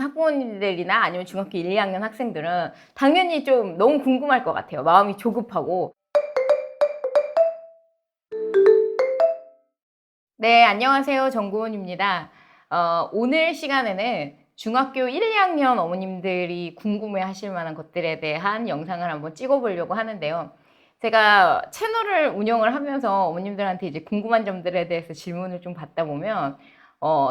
학부모님들이나 아니면 중학교 1, 2학년 학생들은 당연히 좀 너무 궁금할 것 같아요. 마음이 조급하고. 네, 안녕하세요. 정고은입니다. 오늘 시간에는 중학교 1, 2학년 어머님들이 궁금해 하실 만한 것들에 대한 영상을 한번 찍어보려고 하는데요. 제가 채널을 운영을 하면서 어머님들한테 이제 궁금한 점들에 대해서 질문을 좀 받다 보면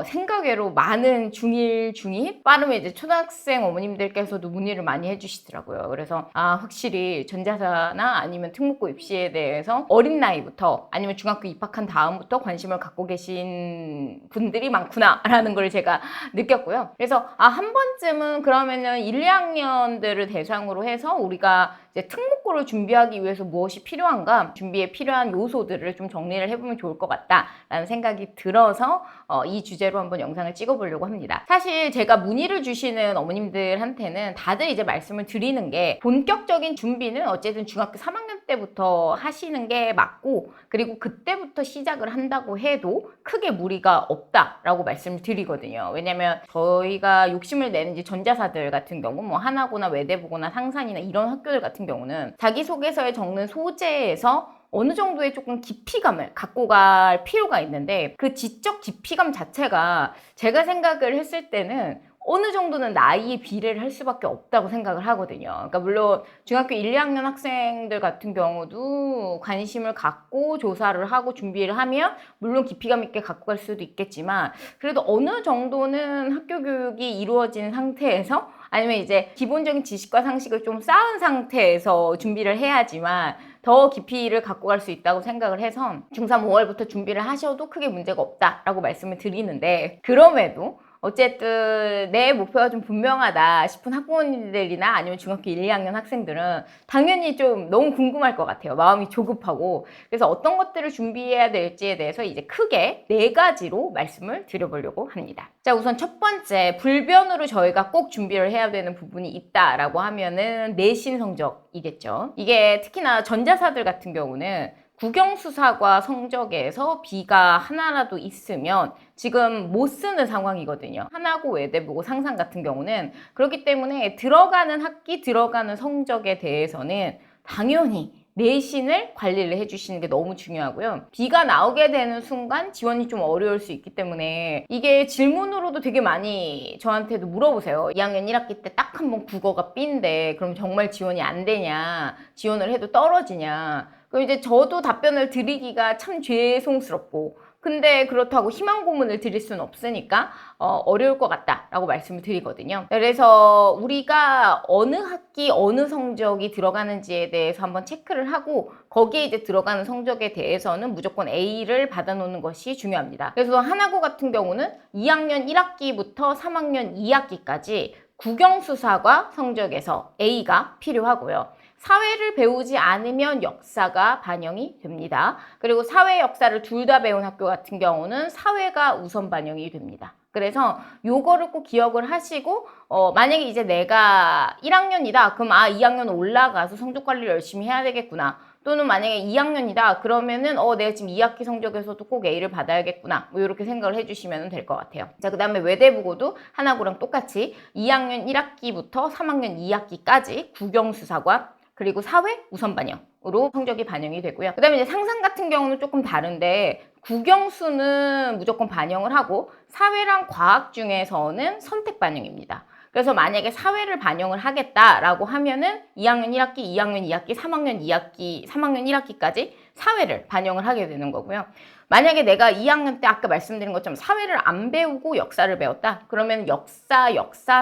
생각외로 많은 중1, 중2, 빠르면 이제 초등학생 어머님들께서도 문의를 많이 해주시더라고요. 그래서 확실히 전자사나 아니면 특목고 입시에 대해서 어린 나이부터 아니면 중학교 입학한 다음부터 관심을 갖고 계신 분들이 많구나라는 걸 제가 느꼈고요. 그래서 한 번쯤은 그러면은 1, 2학년들을 대상으로 해서 우리가 이제 특목고를 준비하기 위해서 무엇이 필요한가, 준비에 필요한 요소들을 좀 정리를 해보면 좋을 것 같다라는 생각이 들어서 이 주제로 한번 영상을 찍어보려고 합니다. 사실 제가 문의를 주시는 어머님들한테는 다들 이제 말씀을 드리는 게 본격적인 준비는 어쨌든 중학교 3학년 때부터 하시는 게 맞고, 그리고 그때부터 시작을 한다고 해도 크게 무리가 없다라고 말씀을 드리거든요. 왜냐면 저희가 욕심을 내는 이제 전자사들 같은 경우 뭐 하나고나 외대부고나 상산이나 이런 학교들 같은 경우는 자기소개서에 적는 소재에서 어느 정도의 조금 깊이감을 갖고 갈 필요가 있는데, 그 지적 깊이감 자체가 제가 생각을 했을 때는 어느 정도는 나이에 비례를 할 수밖에 없다고 생각을 하거든요. 그러니까 물론 중학교 1, 2학년 학생들 같은 경우도 관심을 갖고 조사를 하고 준비를 하면 물론 깊이감 있게 갖고 갈 수도 있겠지만, 그래도 어느 정도는 학교 교육이 이루어진 상태에서 아니면 이제 기본적인 지식과 상식을 좀 쌓은 상태에서 준비를 해야지만 더 깊이를 갖고 갈 수 있다고 생각을 해서 중3 5월부터 준비를 하셔도 크게 문제가 없다라고 말씀을 드리는데, 그럼에도 어쨌든 내 목표가 좀 분명하다 싶은 학부모님들이나 아니면 중학교 1, 2학년 학생들은 당연히 좀 너무 궁금할 것 같아요. 마음이 조급하고. 그래서 어떤 것들을 준비해야 될지에 대해서 이제 크게 4가지로 말씀을 드려보려고 합니다. 자, 우선 첫 번째, 불변으로 저희가 꼭 준비를 해야 되는 부분이 있다라고 하면은 내신 성적이겠죠. 이게 특히나 전자사들 같은 경우는 국영수사과 성적에서 B가 하나라도 있으면 지금 못 쓰는 상황이거든요. 하나고 외대부고 상상 같은 경우는. 그렇기 때문에 들어가는 학기, 들어가는 성적에 대해서는 당연히 내신을 관리를 해주시는 게 너무 중요하고요. B가 나오게 되는 순간 지원이 좀 어려울 수 있기 때문에 이게 질문으로도 되게 많이 저한테도 물어보세요. 2학년 1학기 때 딱 한 번 국어가 B인데 그럼 정말 지원이 안 되냐, 지원을 해도 떨어지냐. 그럼 이제 저도 답변을 드리기가 참 죄송스럽고, 근데 그렇다고 희망 고문을 드릴 수는 없으니까 어려울 것 같다라고 말씀을 드리거든요. 그래서 우리가 어느 학기 어느 성적이 들어가는지에 대해서 한번 체크를 하고, 거기에 이제 들어가는 성적에 대해서는 무조건 A를 받아놓는 것이 중요합니다. 그래서 하나고 같은 경우는 2학년 1학기부터 3학년 2학기까지 국영수사과 성적에서 A가 필요하고요. 사회를 배우지 않으면 역사가 반영이 됩니다. 그리고 사회, 역사를 둘 다 배운 학교 같은 경우는 사회가 우선 반영이 됩니다. 그래서 요거를 꼭 기억을 하시고, 만약에 이제 내가 1학년이다. 그럼 2학년 올라가서 성적 관리를 열심히 해야 되겠구나. 또는 만약에 2학년이다. 그러면은 내가 지금 2학기 성적에서도 꼭 A를 받아야겠구나. 뭐 이렇게 생각을 해주시면 될 것 같아요. 자, 그 다음에 외대부고도 하나고랑 똑같이 2학년 1학기부터 3학년 2학기까지 국영수사과 그리고 사회 우선 반영으로 성적이 반영이 되고요. 그 다음에 이제 상상 같은 경우는 조금 다른데, 국영수는 무조건 반영을 하고 사회랑 과학 중에서는 선택 반영입니다. 그래서 만약에 사회를 반영을 하겠다라고 하면은 2학년 1학기, 2학년 2학기, 3학년 2학기, 3학년 1학기까지 사회를 반영을 하게 되는 거고요. 만약에 내가 2학년 때 아까 말씀드린 것처럼 사회를 안 배우고 역사를 배웠다? 그러면 역사,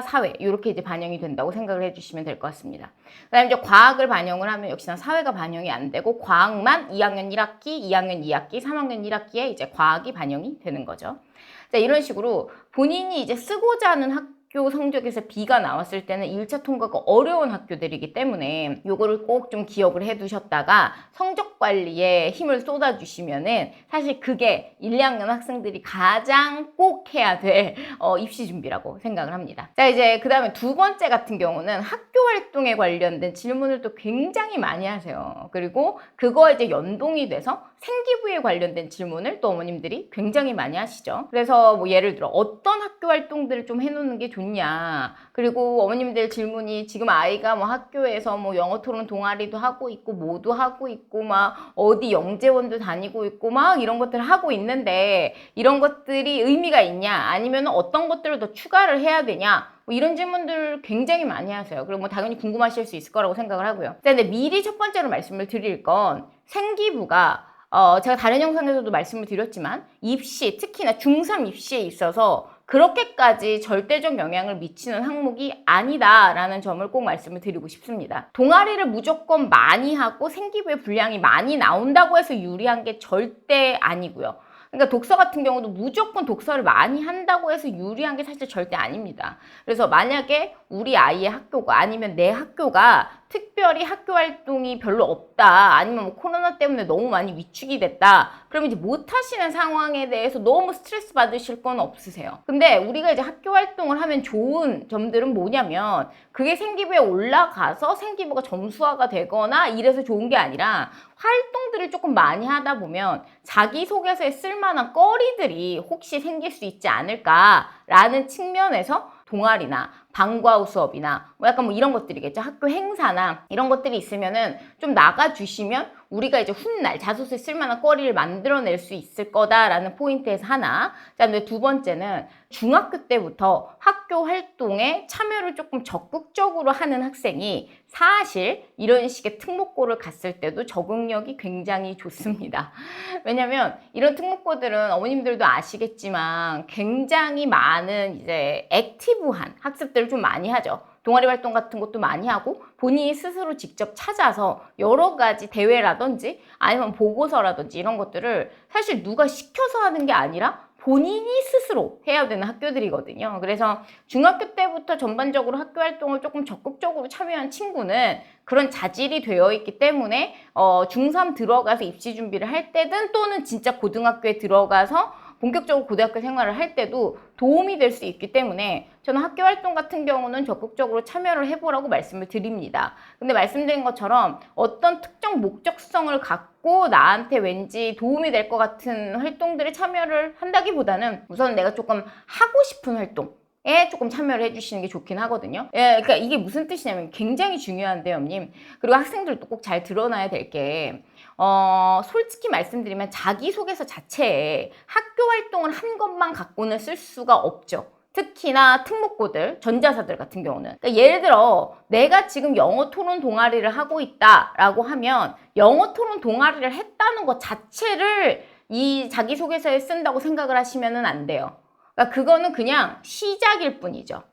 사회 이렇게 이제 반영이 된다고 생각을 해주시면 될 것 같습니다. 그다음에 이제 과학을 반영을 하면 역시나 사회가 반영이 안 되고 과학만 2학년 1학기, 2학년 2학기, 3학년 1학기에 이제 과학이 반영이 되는 거죠. 자, 이런 식으로 본인이 이제 쓰고자 하는 학교 성적에서 B가 나왔을 때는 1차 통과가 어려운 학교들이기 때문에 요거를 꼭 좀 기억을 해 두셨다가 성적 관리에 힘을 쏟아주시면은 사실 그게 1, 2학년 학생들이 가장 꼭 해야 될 입시 준비라고 생각을 합니다. 자, 이제 그 다음에 두 번째 같은 경우는 학교 활동에 관련된 질문을 또 굉장히 많이 하세요. 그리고 그거에 이제 연동이 돼서 생기부에 관련된 질문을 또 어머님들이 굉장히 많이 하시죠. 그래서 뭐 예를 들어 어떤 학교 활동들을 좀 해놓는 게 좋냐. 그리고 어머님들 질문이 지금 아이가 뭐 학교에서 뭐 영어 토론 동아리도 하고 있고 뭐도 하고 있고 막 어디 영재원도 다니고 있고 막 이런 것들을 하고 있는데 이런 것들이 의미가 있냐 아니면 어떤 것들을 더 추가를 해야 되냐 뭐 이런 질문들 굉장히 많이 하세요. 그리고 뭐 당연히 궁금하실 수 있을 거라고 생각을 하고요. 근데 미리 첫 번째로 말씀을 드릴 건 생기부가 제가 다른 영상에서도 말씀을 드렸지만 입시, 특히나 중3 입시에 있어서 그렇게까지 절대적 영향을 미치는 항목이 아니다라는 점을 꼭 말씀을 드리고 싶습니다. 동아리를 무조건 많이 하고 생기부의 분량이 많이 나온다고 해서 유리한 게 절대 아니고요. 그러니까 독서 같은 경우도 무조건 독서를 많이 한다고 해서 유리한 게 사실 절대 아닙니다. 그래서 만약에 우리 아이의 학교가 아니면 내 학교가 특별히 학교 활동이 별로 없다 아니면 뭐 코로나 때문에 너무 많이 위축이 됐다 그러면 이제 못 하시는 상황에 대해서 너무 스트레스 받으실 건 없으세요. 근데 우리가 이제 학교 활동을 하면 좋은 점들은 뭐냐면 그게 생기부에 올라가서 생기부가 점수화가 되거나 이래서 좋은 게 아니라 활동들을 조금 많이 하다 보면 자기소개서에 쓸만한 거리들이 혹시 생길 수 있지 않을까라는 측면에서 동아리나 방과후 수업이나 뭐 약간 뭐 이런 것들이겠죠. 학교 행사나 이런 것들이 있으면은 좀 나가주시면 우리가 이제 훗날 자소서에 쓸만한 거리를 만들어낼 수 있을 거다라는 포인트에서 하나. 자, 근데 두 번째는 중학교 때부터 학교 활동에 참여를 조금 적극적으로 하는 학생이 사실 이런 식의 특목고를 갔을 때도 적응력이 굉장히 좋습니다. 왜냐면 이런 특목고들은 어머님들도 아시겠지만 굉장히 많은 이제 액티브한 학습들을 좀 많이 하죠. 동아리 활동 같은 것도 많이 하고 본인이 스스로 직접 찾아서 여러 가지 대회라든지 아니면 보고서라든지 이런 것들을 사실 누가 시켜서 하는 게 아니라 본인이 스스로 해야 되는 학교들이거든요. 그래서 중학교 때부터 전반적으로 학교 활동을 조금 적극적으로 참여한 친구는 그런 자질이 되어 있기 때문에 중3 들어가서 입시 준비를 할 때든 또는 진짜 고등학교에 들어가서 본격적으로 고등학교 생활을 할 때도 도움이 될 수 있기 때문에 저는 학교 활동 같은 경우는 적극적으로 참여를 해보라고 말씀을 드립니다. 근데 말씀드린 것처럼 어떤 특정 목적성을 갖고 나한테 왠지 도움이 될 것 같은 활동들에 참여를 한다기보다는 우선 내가 조금 하고 싶은 활동에 조금 참여를 해주시는 게 좋긴 하거든요. 예, 그러니까 이게 무슨 뜻이냐면 굉장히 중요한데요, 언님. 그리고 학생들도 꼭 잘 들어놔야 될 게 솔직히 말씀드리면 자기소개서 자체에 학교 활동을 한 것만 갖고는 쓸 수가 없죠. 특히나 특목고들, 전자사들 같은 경우는. 그러니까 예를 들어 내가 지금 영어 토론 동아리를 하고 있다라고 하면 영어 토론 동아리를 했다는 것 자체를 이 자기소개서에 쓴다고 생각을 하시면 안 돼요. 그러니까 그거는 그냥 시작일 뿐이죠.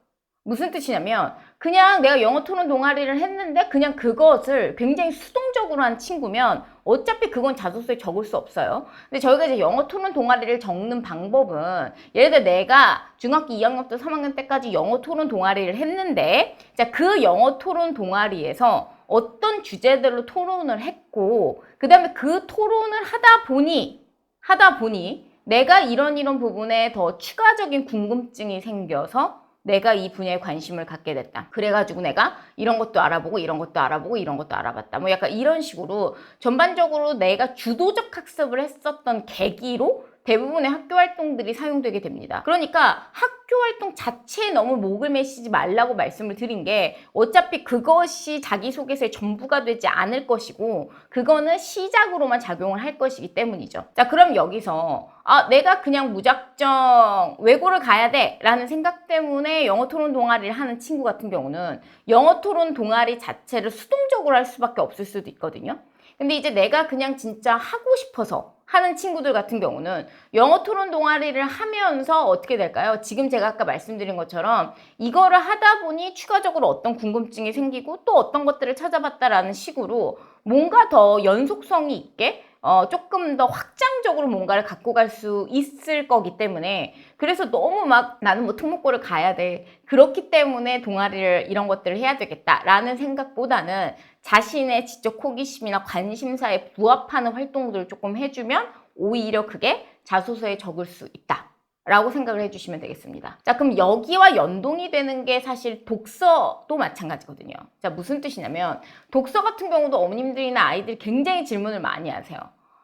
무슨 뜻이냐면 그냥 내가 영어 토론 동아리를 했는데 그냥 그것을 굉장히 수동적으로 한 친구면 어차피 그건 자소서에 적을 수 없어요. 근데 저희가 이제 영어 토론 동아리를 적는 방법은 예를 들어 내가 중학교 2학년 때 3학년 때까지 영어 토론 동아리를 했는데 자, 그 영어 토론 동아리에서 어떤 주제들로 토론을 했고 그 다음에 그 토론을 하다 보니 내가 이런 부분에 더 추가적인 궁금증이 생겨서 내가 이 분야에 관심을 갖게 됐다. 그래가지고 내가 이런 것도 알아보고 이런 것도 알아보고 이런 것도 알아봤다. 뭐 약간 이런 식으로 전반적으로 내가 주도적 학습을 했었던 계기로 대부분의 학교 활동들이 사용되게 됩니다. 그러니까 학교 활동 자체에 너무 목을 매시지 말라고 말씀을 드린 게 어차피 그것이 자기소개서의 전부가 되지 않을 것이고 그거는 시작으로만 작용을 할 것이기 때문이죠. 자, 그럼 여기서 내가 그냥 무작정 외고를 가야 돼 라는 생각 때문에 영어 토론 동아리를 하는 친구 같은 경우는 영어 토론 동아리 자체를 수동적으로 할 수밖에 없을 수도 있거든요. 근데 이제 내가 그냥 진짜 하고 싶어서 하는 친구들 같은 경우는 영어 토론 동아리를 하면서 어떻게 될까요? 지금 제가 아까 말씀드린 것처럼 이거를 하다 보니 추가적으로 어떤 궁금증이 생기고 또 어떤 것들을 찾아봤다라는 식으로 뭔가 더 연속성이 있게 조금 더 확장적으로 뭔가를 갖고 갈 수 있을 거기 때문에 그래서 너무 막 나는 뭐 특목고를 가야 돼. 그렇기 때문에 동아리를 이런 것들을 해야 되겠다라는 생각보다는 자신의 지적 호기심이나 관심사에 부합하는 활동들을 조금 해주면 오히려 그게 자소서에 적을 수 있다. 라고 생각을 해주시면 되겠습니다. 자, 그럼 여기와 연동이 되는 게 사실 독서도 마찬가지거든요. 자, 무슨 뜻이냐면 독서 같은 경우도 어머님들이나 아이들이 굉장히 질문을 많이 하세요.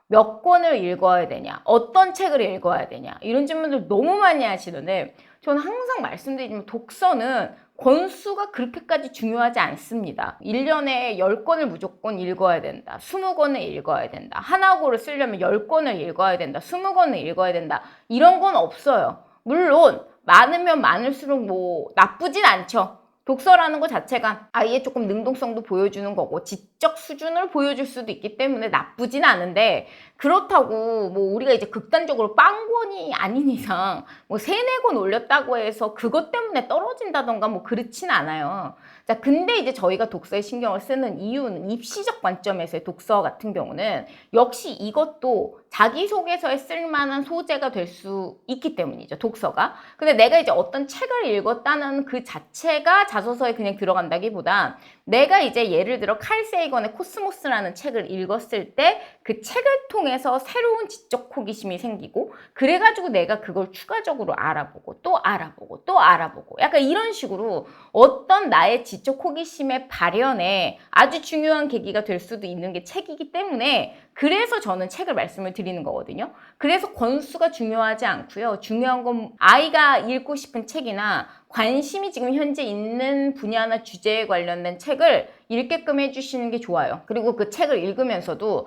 몇 권을 읽어야 되냐? 어떤 책을 읽어야 되냐? 이런 질문들 너무 많이 하시는데 저는 항상 말씀드리지만 독서는 권수가 그렇게까지 중요하지 않습니다. 1년에 10권을 무조건 읽어야 된다. 20권을 읽어야 된다. 하나고를 쓰려면 10권을 읽어야 된다. 20권을 읽어야 된다. 이런 건 없어요. 물론 많으면 많을수록 뭐 나쁘진 않죠. 독서라는 것 자체가 아이의 조금 능동성도 보여주는 거고 지적 수준을 보여줄 수도 있기 때문에 나쁘진 않은데 그렇다고 뭐 우리가 이제 극단적으로 빵권이 아닌 이상 뭐 3-4권 올렸다고 해서 그것 때문에 떨어진다던가 뭐 그렇진 않아요. 자, 근데 이제 저희가 독서에 신경을 쓰는 이유는 입시적 관점에서의 독서 같은 경우는 역시 이것도 자기소개서에 쓸만한 소재가 될 수 있기 때문이죠, 독서가. 근데 내가 이제 어떤 책을 읽었다는 그 자체가 자소서에 그냥 들어간다기보다 내가 이제 예를 들어 칼 세이건의 코스모스라는 책을 읽었을 때 그 책을 통해서 새로운 지적 호기심이 생기고 그래가지고 내가 그걸 추가적으로 알아보고 또 알아보고 또 알아보고 약간 이런 식으로 어떤 나의 지적 호기심의 발현에 아주 중요한 계기가 될 수도 있는 게 책이기 때문에 그래서 저는 책을 말씀을 드리는 거거든요. 그래서 권수가 중요하지 않고요. 중요한 건 아이가 읽고 싶은 책이나 관심이 지금 현재 있는 분야나 주제에 관련된 책을 읽게끔 해주시는 게 좋아요. 그리고 그 책을 읽으면서도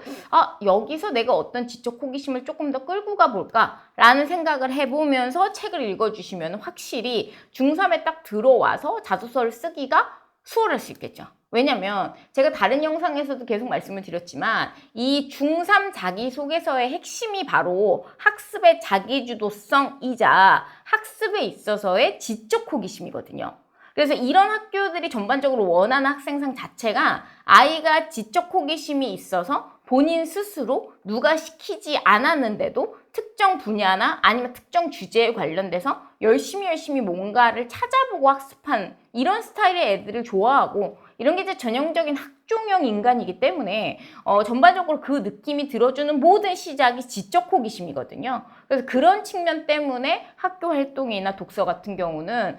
여기서 내가 어떤 지적 호기심을 조금 더 끌고 가볼까 라는 생각을 해보면서 책을 읽어주시면 확실히 중3에 딱 들어와서 자소서를 쓰기가 수월할 수 있겠죠. 왜냐면 제가 다른 영상에서도 계속 말씀을 드렸지만 이 중3 자기소개서의 핵심이 바로 학습의 자기주도성이자 학습에 있어서의 지적 호기심이거든요. 그래서 이런 학교들이 전반적으로 원하는 학생상 자체가 아이가 지적 호기심이 있어서 본인 스스로 누가 시키지 않았는데도 특정 분야나 아니면 특정 주제에 관련돼서 열심히 뭔가를 찾아보고 학습한 이런 스타일의 애들을 좋아하고 이런 게 이제 전형적인 학종형 인간이기 때문에 전반적으로 그 느낌이 들어주는 모든 시작이 지적 호기심이거든요. 그래서 그런 측면 때문에 학교 활동이나 독서 같은 경우는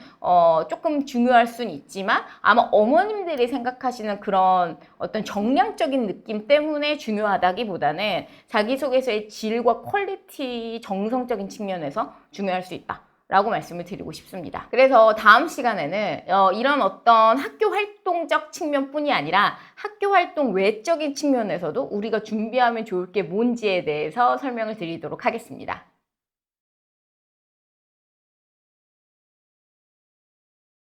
조금 중요할 수는 있지만 아마 어머님들이 생각하시는 그런 어떤 정량적인 느낌 때문에 중요하다기보다는 자기소개서의 질과 퀄리티 정성적인 측면에서 중요할 수 있다. 라고 말씀을 드리고 싶습니다. 그래서 다음 시간에는 이런 어떤 학교 활동적 측면뿐이 아니라 학교 활동 외적인 측면에서도 우리가 준비하면 좋을 게 뭔지에 대해서 설명을 드리도록 하겠습니다.